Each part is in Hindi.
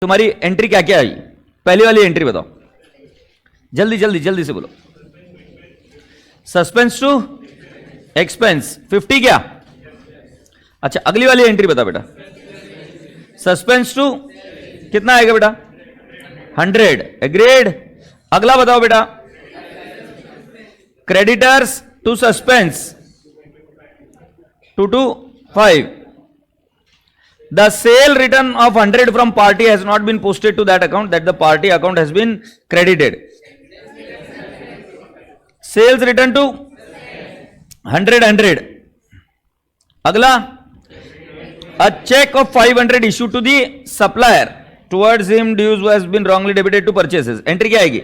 तुम्हारी एंट्री क्या क्या आई, पहली वाली एंट्री बताओ, जल्दी जल्दी जल्दी से बोलो। सस्पेंस टू एक्सपेंस 50 क्या? अच्छा, अगली वाली एंट्री बता बेटा। सस्पेंस टू कितना आएगा बेटा? 100। एग्रीड। अगला बताओ बेटा। Creditors to suspense 2 to 5. The sale return of 100 from party has not been posted to that account, that the party account has been credited. Sales return to 100. अगला, a check of 500 issued to the supplier towards him dues has been wrongly debited to purchases. Entry क्या आएगी?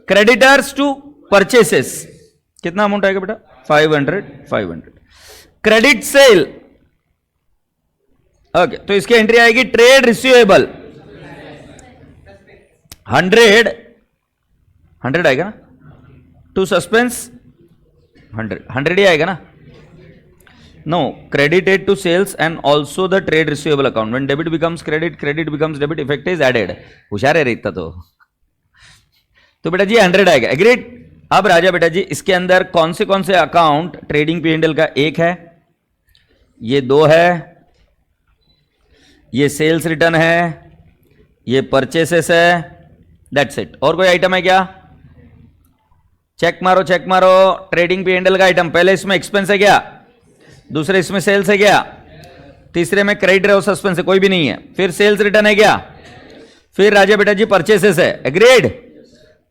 क्रेडिटर्स टू परचेसेस कितना अमाउंट आएगा बेटा? 500. क्रेडिट सेल, ओके, तो इसकी एंट्री आएगी ट्रेड रिसीवेबल 100 आएगा ना, टू सस्पेंस 100 ही आएगा ना। No, credited to sales and also the trade receivable account, when debit becomes credit, credit becomes debit, effect is added. होशियार है इतना तो बेटा जी 100 आएगा। एग्रीड। अब राजा बेटा जी इसके अंदर कौन से अकाउंट ट्रेडिंग P&L का? एक है, ये 2 है, ये सेल्स रिटर्न है, ये परचेसेस है, दैट्स इट। और कोई आइटम है क्या? चेक मारो चेक मारो। ट्रेडिंग P&L का आइटम, पहले इसमें एक्सपेंस है क्या? दूसरे इसमें सेल्स है क्या? तीसरे में क्रेडिट और सस्पेंस है, कोई भी नहीं है। फिर सेल्स रिटर्न है क्या? फिर राजा बेटा जी परचेसेस है। एग्रीड।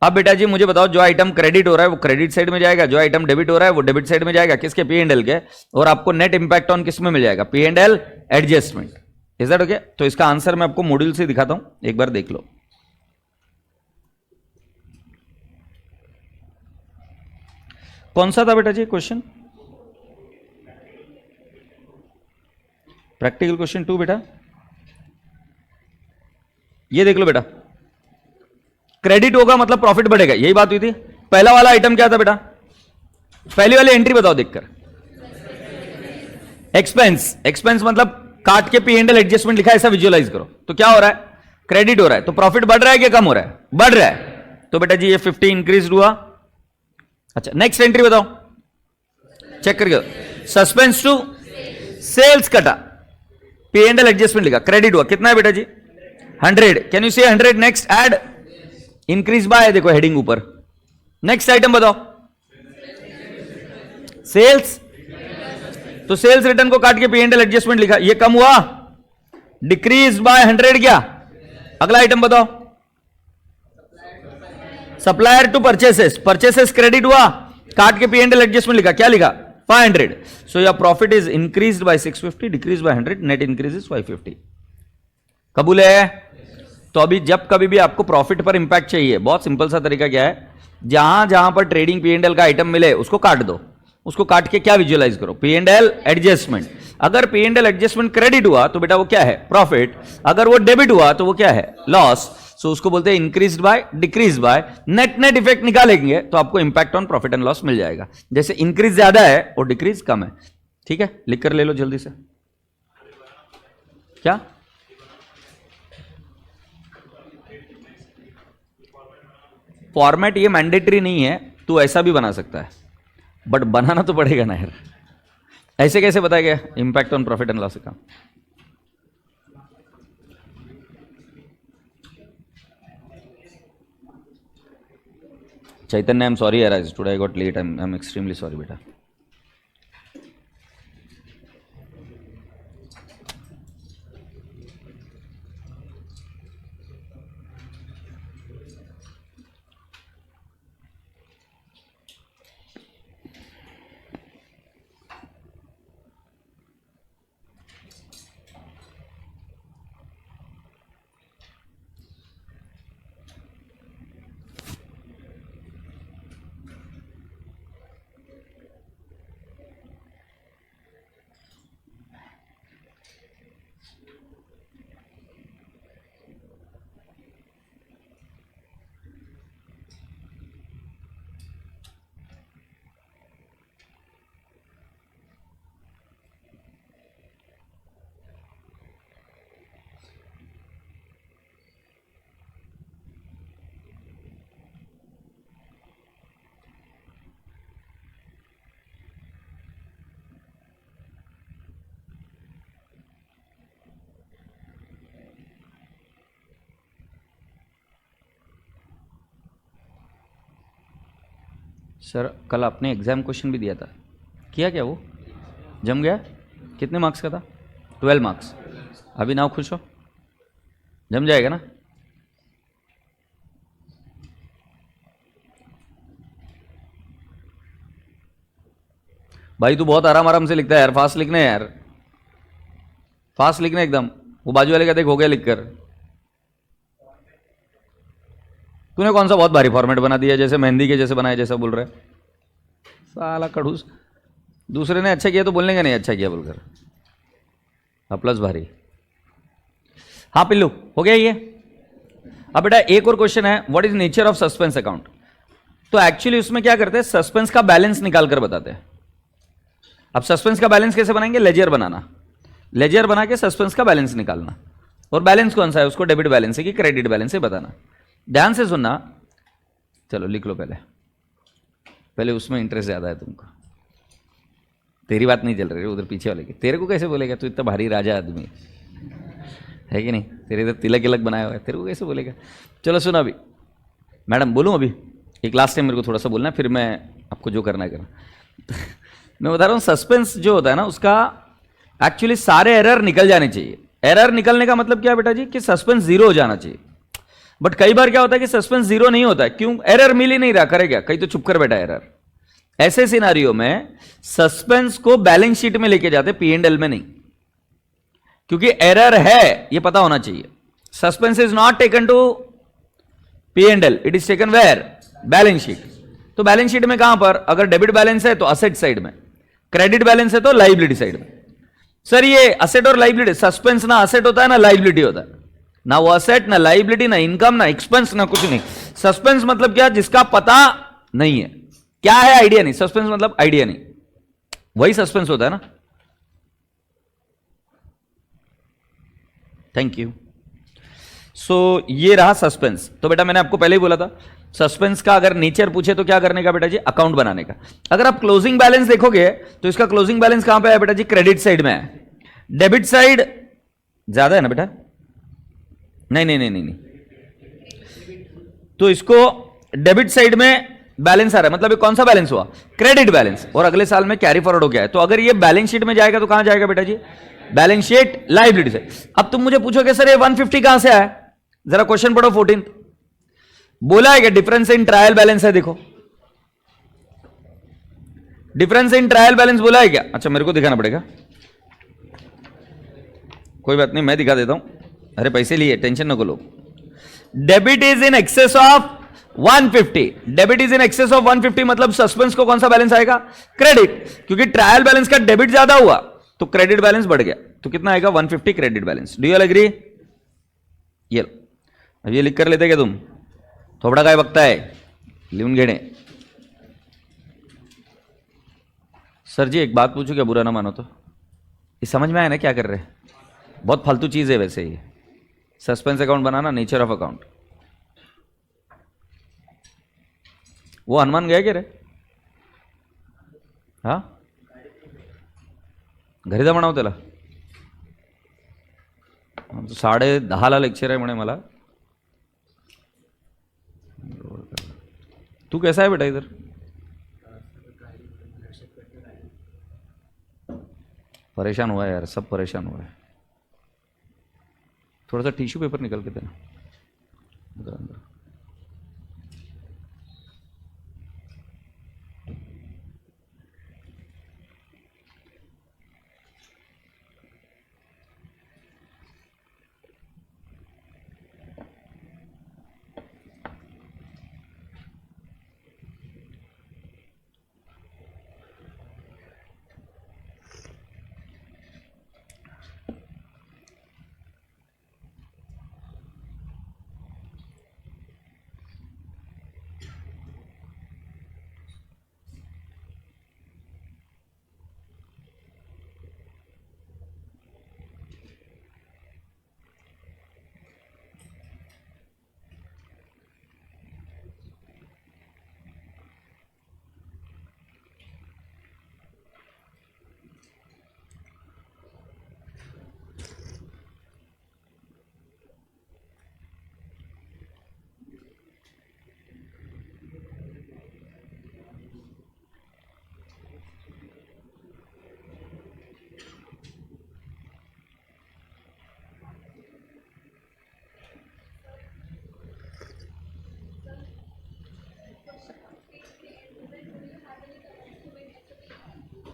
अब बेटा जी मुझे बताओ, जो आइटम क्रेडिट हो रहा है वो क्रेडिट साइड में जाएगा, जो आइटम डेबिट हो रहा है वो डेबिट साइड में जाएगा, किसके? P&L के। और आपको नेट इंपैक्ट ऑन किस में मिल जाएगा? P&L adjustment. Is that okay? तो इसका आंसर मैं आपको मॉड्यूल से दिखाता हूं, एक बार देख लो। कौन सा था बेटा जी क्वेश्चन? प्रैक्टिकल क्वेश्चन 2 बेटा। ये देख लो बेटा, क्रेडिट होगा मतलब प्रॉफिट बढ़ेगा, यही बात हुई थी। पहला वाला आइटम क्या था बेटा? पहली वाली एंट्री बताओ देखकर। एक्सपेंस, एक्सपेंस मतलब काट के P&L एडजस्टमेंट लिखा है, ऐसा विजुअलाइज करो। तो क्या हो रहा है? क्रेडिट हो रहा है, तो प्रॉफिट बढ़ रहा है कि कम हो रहा है? बढ़ रहा है। तो बेटा जी ये 50 इंक्रीज हुआ। अच्छा, नेक्स्ट एंट्री बताओ, चेक करके। सस्पेंस टू सेल्स कटा, P&L एडजस्टमेंट लिखा, क्रेडिट हुआ, कितना है बेटा जी? 100। कैन यू से 100? नेक्स्ट ऐड, इंक्रीज बाय, देखो हेडिंग ऊपर। नेक्स्ट आइटम बताओ, सेल्स, तो सेल्स रिटर्न को काट के P&L एडजस्टमेंट लिखा, ये कम हुआ, डिक्रीज बाय 100 क्या? अगला आइटम बताओ, supplier to purchases, purchases credit हुआ, काट के P&L एडजस्टमेंट लिखा, क्या लिखा? 500। So your profit is increased by 650, decrease by 100, net increase is 550। कबूल है? तो अभी जब कभी भी आपको प्रॉफिट पर इंपैक्ट चाहिए, बहुत सिंपल सा तरीका क्या है, जहां जहां पर ट्रेडिंग P&L का आइटम मिले उसको काट दो, उसको काट के क्या विजुअलाइज करो? P&L adjustment. अगर P&L एडजस्टमेंट क्रेडिट हुआ तो बेटा वो क्या है? प्रॉफिट। अगर वो डेबिट हुआ तो वो क्या है? लॉस। सो उसको बोलते हैं increase by, decrease by, net net effect निकालेंगे तो आपको impact on profit and loss मिल जाएगा। जैसे इंक्रीज ज्यादा है और डिक्रीज कम है। ठीक है, लिख कर ले लो जल्दी से। क्या फॉर्मेट? ये मैंडेटरी नहीं है, तू ऐसा भी बना सकता है, बट बनाना तो पड़ेगा ना यार। ऐसे कैसे बताया गया impact on profit and loss का? चैतन्य, आई एम सॉरी यार, today I got late, I am extremely sorry बेटा। सर कल आपने एग्जाम क्वेश्चन भी दिया था, किया क्या वो? जम गया? कितने मार्क्स का था? 12 मार्क्स। अभी नाव खुश हो, जम जाएगा ना? भाई तू बहुत आराम आराम से लिखता है यार, फास्ट लिखना है यार, फास्ट लिखना एकदम। वो बाजू वाले का देख हो गया लिखकर। तूने कौन सा बहुत भारी फॉर्मेट बना दिया, जैसे मेहंदी के जैसे बनाया जैसा बोल रहा है साला खड़ूस। दूसरे ने अच्छा किया तो बोलने का नहीं अच्छा किया बोलकर, प्लस भारी। हाँ पिल्लू हो गया ये। अब बेटा एक और क्वेश्चन है, what is nature of suspense account. तो एक्चुअली उसमें क्या करते हैं, सस्पेंस का बैलेंस निकाल कर बताते हैं। अब सस्पेंस का बैलेंस कैसे बनाएंगे, लेजर बनाना, लेजर बना के सस्पेंस का बैलेंस निकालना। और बैलेंस कौन सा है, उसको डेबिट बैलेंस है कि क्रेडिट बैलेंस है बताना। ध्यान से सुनना, चलो लिख लो पहले, पहले उसमें इंटरेस्ट ज्यादा है तुमको, तेरी बात नहीं चल रही उधर पीछे वाले की। तेरे को कैसे बोलेगा, तू इतना भारी राजा आदमी है कि नहीं, तेरे इधर तिलक तिलक बनाया हुआ है, तेरे को कैसे बोलेगा। चलो सुनो, अभी मैडम बोलूँ, अभी एक लास्ट टाइम मेरे को थोड़ा सा बोलना है, फिर मैं आपको जो करना है करना। मैं बता रहा हूँ सस्पेंस जो होता है ना, उसका एक्चुअली सारे एरर निकल जाने चाहिए। एरर निकलने का मतलब क्या है बेटा जी, कि सस्पेंस जीरो हो जाना चाहिए। बट कई बार क्या होता है कि सस्पेंस जीरो नहीं होता है, क्यों? एरर मिल ही नहीं रहा, करे क्या, कहीं तो चुप कर बैठा एरर। ऐसे सिनारियो में सस्पेंस को बैलेंस शीट में लेके जाते, P&L में नहीं, क्योंकि एरर है ये पता होना चाहिए। Suspense is not taken to P&L, it is taken where, balance sheet. तो बैलेंस शीट में कहां पर, अगर डेबिट बैलेंस है तो असेट साइड में, क्रेडिट बैलेंस है तो लाइबिलिटी साइड में। सर ये असेट और लाइबिलिटी, सस्पेंस ना असेट होता है ना लाइबिलिटी होता है, ना वो असेट ना लाइबिलिटी ना इनकम ना एक्सपेंस ना कुछ नहीं। सस्पेंस मतलब क्या, जिसका पता नहीं है, क्या है आइडिया नहीं। सस्पेंस मतलब आइडिया नहीं, वही सस्पेंस होता है ना। Thank you. सो ये रहा सस्पेंस। तो बेटा मैंने आपको पहले ही बोला था, सस्पेंस का अगर नेचर पूछे तो क्या करने का बेटा जी, अकाउंट बनाने का। अगर आप क्लोजिंग बैलेंस देखोगे तो इसका क्लोजिंग बैलेंस कहां पे है बेटा जी, क्रेडिट साइड में है। डेबिट साइड ज्यादा है ना बेटा, नहीं नहीं नहीं नहीं, नहीं। तो इसको डेबिट साइड में बैलेंस आ रहा है, मतलब ये कौन सा बैलेंस हुआ, क्रेडिट बैलेंस, और अगले साल में कैरी फॉरवर्ड हो गया है। तो अगर ये बैलेंस शीट में जाएगा तो कहां जाएगा बेटा जी, बैलेंस शीट लाइबिलिटी से। अब तुम मुझे पूछोगे सर ये 150 कहां से आया, जरा क्वेश्चन पढ़ो 14। बोला है कि डिफरेंस इन ट्रायल बैलेंस है, देखो डिफरेंस इन ट्रायल बैलेंस बोला है क्या। अच्छा मेरे को दिखाना पड़ेगा, कोई बात नहीं मैं दिखा देता हूं, अरे पैसे लिए टेंशन न लो। Debit is in excess of 150, debit is in excess of 150 मतलब सस्पेंस को कौन सा बैलेंस आएगा, क्रेडिट, क्योंकि ट्रायल बैलेंस का डेबिट ज्यादा हुआ तो क्रेडिट बैलेंस बढ़ गया, तो कितना आएगा 150 credit balance. Do you all agree. ये अब ये लिख कर लेते क्या तुम, थोड़ा काय बघता है लिहून घेणे। सर जी एक बात पूछू क्या, बुरा ना मानो तो, ये समझ में आया ना क्या कर रहे हैं, बहुत फालतू चीज है वैसे ये suspense account banana, nature of account. वो हनुमान गया क्या रे, हा घरी जा म्हणावं त्याला, आमचं 10:30 लेक्चर आहे म्हणे मला। तू कैसा है बेटा इधर, परेशान हुआ है यार, सब परेशान हुआ है। थोड़ा सा टिश्यू पेपर निकल के देना उधर अंदर।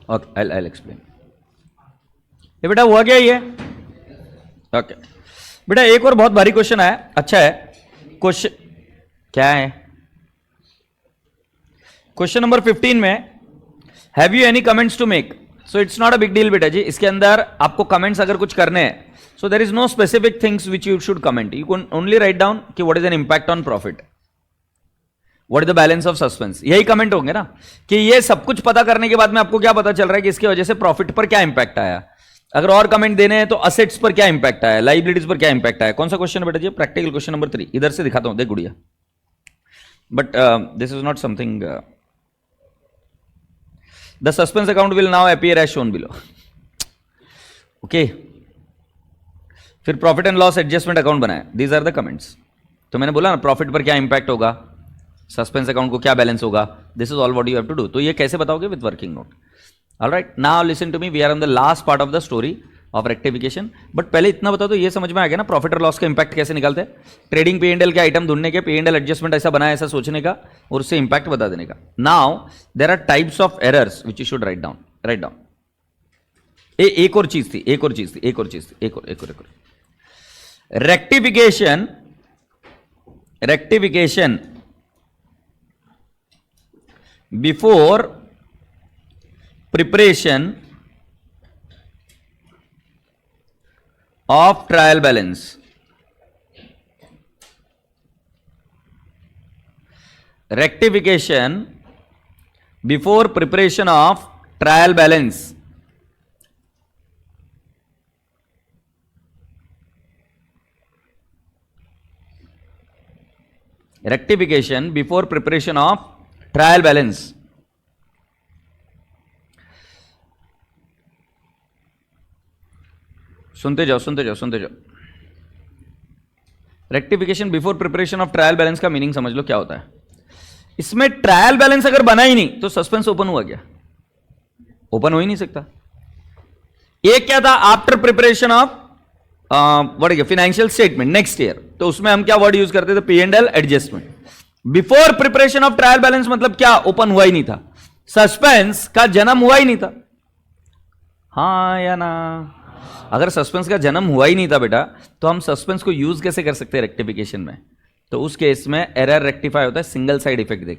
Okay, I explain. ये बेटा हुआ क्या ये? ओके बेटा, एक और बहुत भारी क्वेश्चन आया, अच्छा है क्वेश्चन। क्या है क्वेश्चन नंबर 15 में? Have you any comments to make? So it's not a big deal बेटा जी, इसके अंदर आपको कमेंट्स अगर कुछ करने हैं, so there is no specific things which you should comment, you can only write down कि what is an impact on profit, what is the balance of suspense, यही कमेंट होंगे ना। कि ये सब कुछ पता करने के बाद में आपको क्या पता चल रहा है कि इसकी वजह से प्रॉफिट पर क्या इंपैक्ट आया। अगर और कमेंट देने हैं तो असेट्स पर क्या इंपैक्ट आया, लाइबिलिटीज पर क्या इंपैक्ट आया। कौन सा क्वेश्चन है बेटा जी? Practical question number 3। इधर से दिखाता हूं, देख गुड़िया, but this is not something. The suspense account will now appear as shown below. Okay, फिर profit and loss adjustment account बनाया, दीज आर द कमेंट्स। तो मैंने बोला ना, प्रॉफिट पर क्या इंपैक्ट होगा, सस्पेंस अकाउंट को क्या बैलेंस होगा, this is all what you have to do. तो ये कैसे बताओगे? With working note. Alright, now listen to me, we are on the last part of the story of rectification. But पहले इतना बता दो, ये समझ में आ गया ना प्रॉफिट और लॉस का इंपैक्ट कैसे निकालते हैं। ट्रेडिंग P&L के आइटम ढूंढने के, P&L एडजस्टमेंट ऐसा बनाया, ऐसा सोचने का, और उससे इंपैक्ट बता देने का। Now there are types of errors which you should write down. Write down. एक और चीज थी, एक और चीज थी, एक और चीज थी, एक और rectification before preparation of trial balance. Rectification before preparation of trial balance. Rectification before preparation of trial balance. सुनते जाओ, सुनते जाओ, सुनते जाओ। Rectification before preparation of trial balance का मीनिंग समझ लो क्या होता है। इसमें ट्रायल बैलेंस अगर बना ही नहीं तो सस्पेंस ओपन हुआ क्या? ओपन हो ही नहीं सकता। एक क्या था? आफ्टर प्रिपरेशन ऑफ व्हाट है फाइनेंशियल स्टेटमेंट नेक्स्ट ईयर, तो उसमें हम क्या वर्ड यूज करते थे? P&L adjustment. Before preparation of trial balance मतलब क्या? ओपन हुआ ही नहीं था, सस्पेंस का जन्म हुआ ही नहीं था। हाँ या ना? अगर सस्पेंस का जन्म हुआ ही नहीं था बेटा, तो हम सस्पेंस को यूज कैसे कर सकते हैं रेक्टिफिकेशन में? तो उस केस में एरर रेक्टिफाई होता है सिंगल साइड इफेक्ट देख